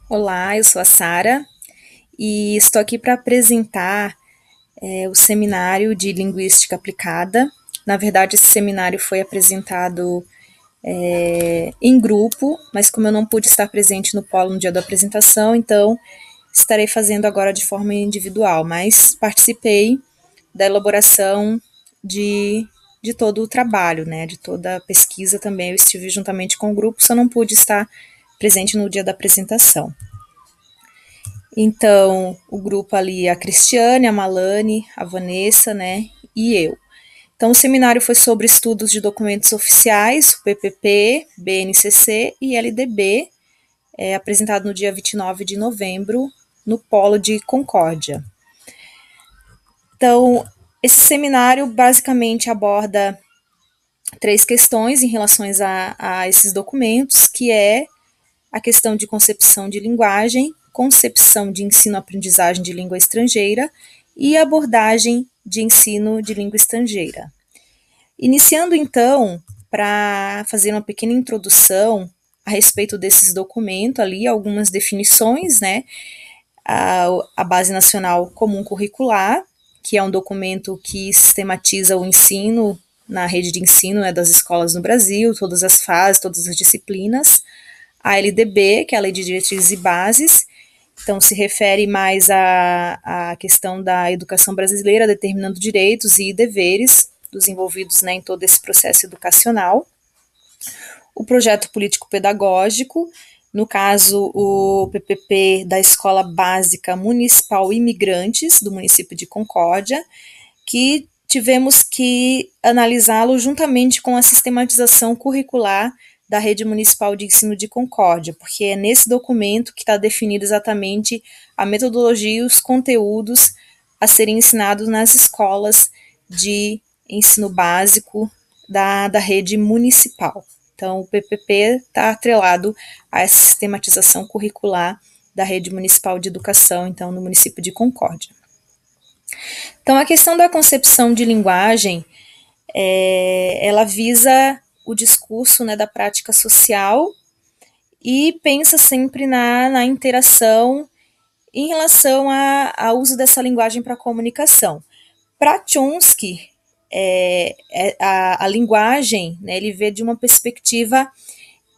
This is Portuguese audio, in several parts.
Olá, eu sou a Sara e estou aqui para apresentar o seminário de Linguística Aplicada. Na verdade, esse seminário foi apresentado em grupo, mas como eu não pude estar presente no polo no dia da apresentação, então estarei fazendo agora de forma individual, mas participei da elaboração de todo o trabalho, né, de toda a pesquisa também. Eu estive juntamente com o grupo, só não pude estar presente no dia da apresentação. Então, o grupo ali, a Cristiane, a Malane, a Vanessa, né, e eu. Então, o seminário foi sobre estudos de documentos oficiais, o PPP, BNCC e LDB, apresentado no dia 29 de novembro, no Polo de Concórdia. Então, esse seminário basicamente aborda 3 questões em relação a esses documentos, que é a questão de concepção de linguagem, concepção de ensino-aprendizagem de língua estrangeira e abordagem de ensino de língua estrangeira. Iniciando então, para fazer uma pequena introdução a respeito desses documentos ali, algumas definições, né? A Base Nacional Comum Curricular, que é um documento que sistematiza o ensino na rede de ensino, né, das escolas no Brasil, todas as fases, todas as disciplinas. A LDB, que é a Lei de Diretrizes e Bases, então se refere mais à questão da educação brasileira, determinando direitos e deveres dos envolvidos, né, em todo esse processo educacional. O projeto político-pedagógico, no caso o PPP da Escola Básica Municipal Imigrantes, do município de Concórdia, que tivemos que analisá-lo juntamente com a sistematização curricular da Rede Municipal de Ensino de Concórdia, porque é nesse documento que está definido exatamente a metodologia e os conteúdos a serem ensinados nas escolas de ensino básico da rede municipal. Então, o PPP está atrelado a essa sistematização curricular da Rede Municipal de Educação, então, no município de Concórdia. Então, a questão da concepção de linguagem, ela visa o discurso, né, da prática social e pensa sempre na interação em relação ao uso dessa linguagem para a comunicação. Para Chomsky, a linguagem, né, ele vê de uma perspectiva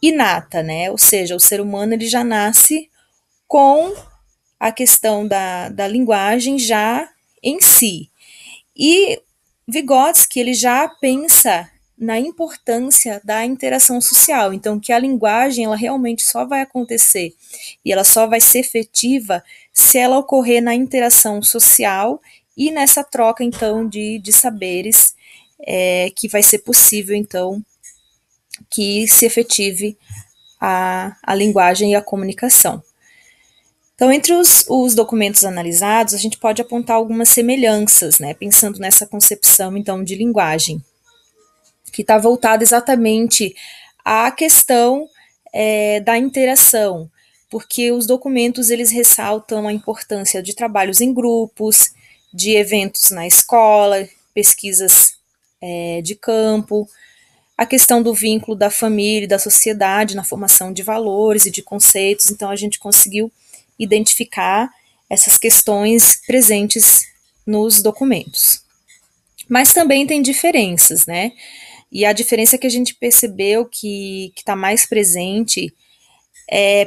inata, né, ou seja, o ser humano ele já nasce com a questão da linguagem já em si. E Vygotsky ele já pensa na importância da interação social, então que a linguagem ela realmente só vai acontecer e ela só vai ser efetiva se ela ocorrer na interação social e nessa troca então de saberes que vai ser possível então que se efetive a linguagem e a comunicação. Então, entre os documentos analisados, a gente pode apontar algumas semelhanças, né, pensando nessa concepção, então, de linguagem, que está voltada exatamente à questão da interação, porque os documentos, eles ressaltam a importância de trabalhos em grupos, de eventos na escola, pesquisas de campo, a questão do vínculo da família e da sociedade na formação de valores e de conceitos, então a gente conseguiu identificar essas questões presentes nos documentos. Mas também tem diferenças, né? E a diferença que a gente percebeu que está mais presente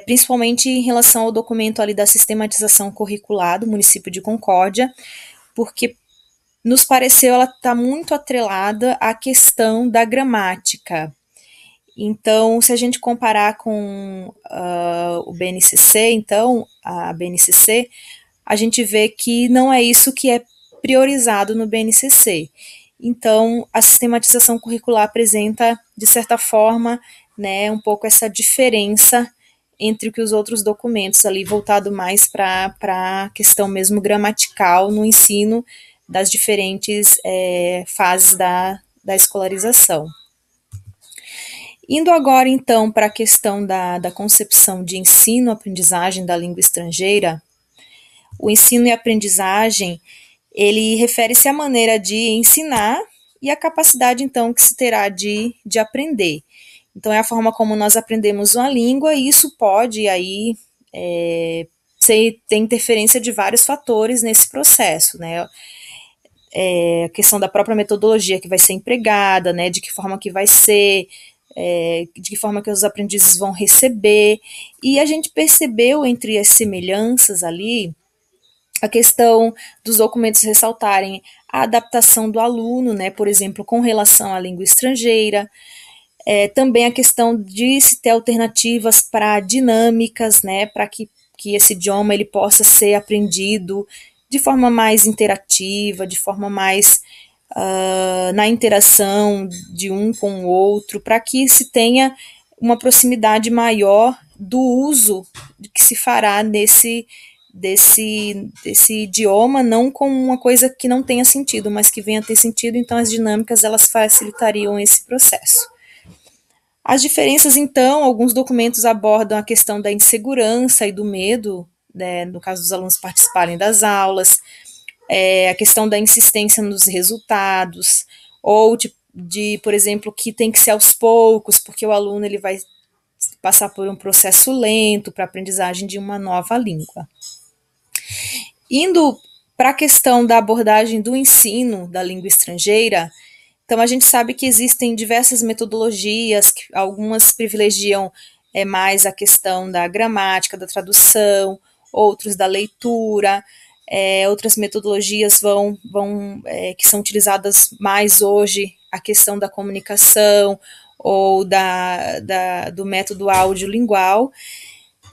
principalmente em relação ao documento ali da sistematização curricular do município de Concórdia, porque nos pareceu ela está muito atrelada à questão da gramática. Então, se a gente comparar com o BNCC, então, a BNCC, a gente vê que não é isso que é priorizado no BNCC. Então, a sistematização curricular apresenta, de certa forma, né, um pouco essa diferença entre o que os outros documentos ali, voltado mais para a questão mesmo gramatical no ensino das diferentes fases da escolarização. Indo agora, então, para a questão da concepção de ensino-aprendizagem da língua estrangeira, o ensino e aprendizagem, ele refere-se à maneira de ensinar e a capacidade, então, que se terá de aprender. Então, é a forma como nós aprendemos uma língua e isso pode, aí, tem interferência de vários fatores nesse processo, né? A questão da própria metodologia que vai ser empregada, né? De que forma que vai ser, de que forma que os aprendizes vão receber. E a gente percebeu entre as semelhanças ali a questão dos documentos ressaltarem a adaptação do aluno, né? Por exemplo, com relação à língua estrangeira. Também a questão de se ter alternativas para dinâmicas, né, para que esse idioma ele possa ser aprendido de forma mais interativa, de forma mais na interação de um com o outro, para que se tenha uma proximidade maior do uso que se fará desse idioma, não como uma coisa que não tenha sentido, mas que venha a ter sentido, então as dinâmicas elas facilitariam esse processo. As diferenças, então, alguns documentos abordam a questão da insegurança e do medo, né, no caso dos alunos participarem das aulas, a questão da insistência nos resultados, ou por exemplo, que tem que ser aos poucos, porque o aluno ele vai passar por um processo lento para a aprendizagem de uma nova língua. Indo para a questão da abordagem do ensino da língua estrangeira, então a gente sabe que existem diversas metodologias, que algumas privilegiam mais a questão da gramática, da tradução, outros da leitura, outras metodologias que são utilizadas mais hoje, a questão da comunicação ou do método audiolingual.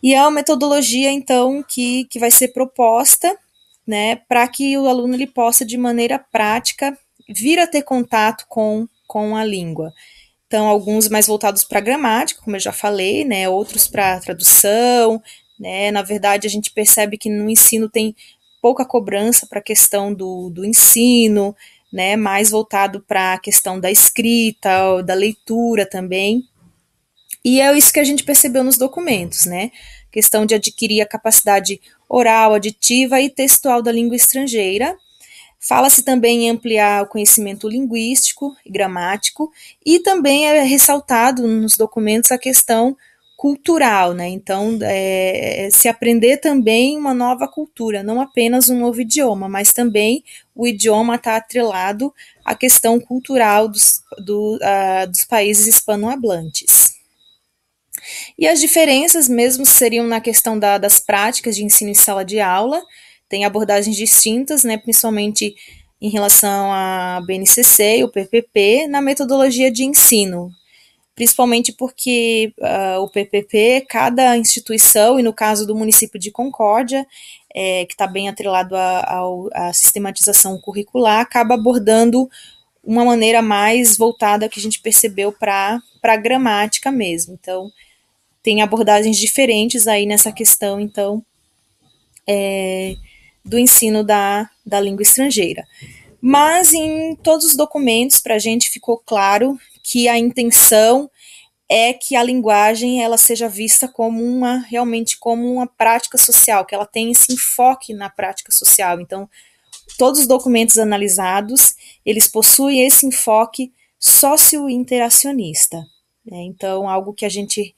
E é uma metodologia, então, que vai ser proposta, né, para que o aluno ele possa, de maneira prática, vir a ter contato com a língua. Então, alguns mais voltados para a gramática, como eu já falei, né, outros para a tradução, né, na verdade a gente percebe que no ensino tem pouca cobrança para a questão do ensino, né, mais voltado para a questão da escrita, da leitura também, e é isso que a gente percebeu nos documentos, né, questão de adquirir a capacidade oral, aditiva e textual da língua estrangeira. Fala-se também em ampliar o conhecimento linguístico e gramático, e também é ressaltado nos documentos a questão cultural, né? Então, se aprender também uma nova cultura, não apenas um novo idioma, mas também o idioma está atrelado à questão cultural dos países hispanohablantes. E as diferenças mesmo seriam na questão das práticas de ensino em sala de aula, tem abordagens distintas, né, principalmente em relação à BNCC e o PPP, na metodologia de ensino, principalmente porque o PPP, cada instituição, e no caso do município de Concórdia, que está bem atrelado à sistematização curricular, acaba abordando uma maneira mais voltada que a gente percebeu para a gramática mesmo. Então, tem abordagens diferentes aí nessa questão, então, do ensino da língua estrangeira. Mas em todos os documentos, para a gente ficou claro que a intenção é que a linguagem ela seja vista como realmente como uma prática social, que ela tenha esse enfoque na prática social. Então, todos os documentos analisados, eles possuem esse enfoque socio-interacionista. Né? Então, algo que a gente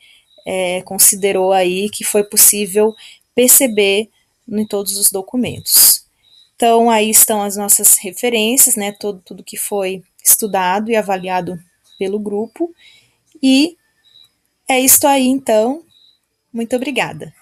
considerou aí que foi possível perceber em todos os documentos. Então, aí estão as nossas referências, né, tudo que foi estudado e avaliado pelo grupo, e é isto aí, então, muito obrigada.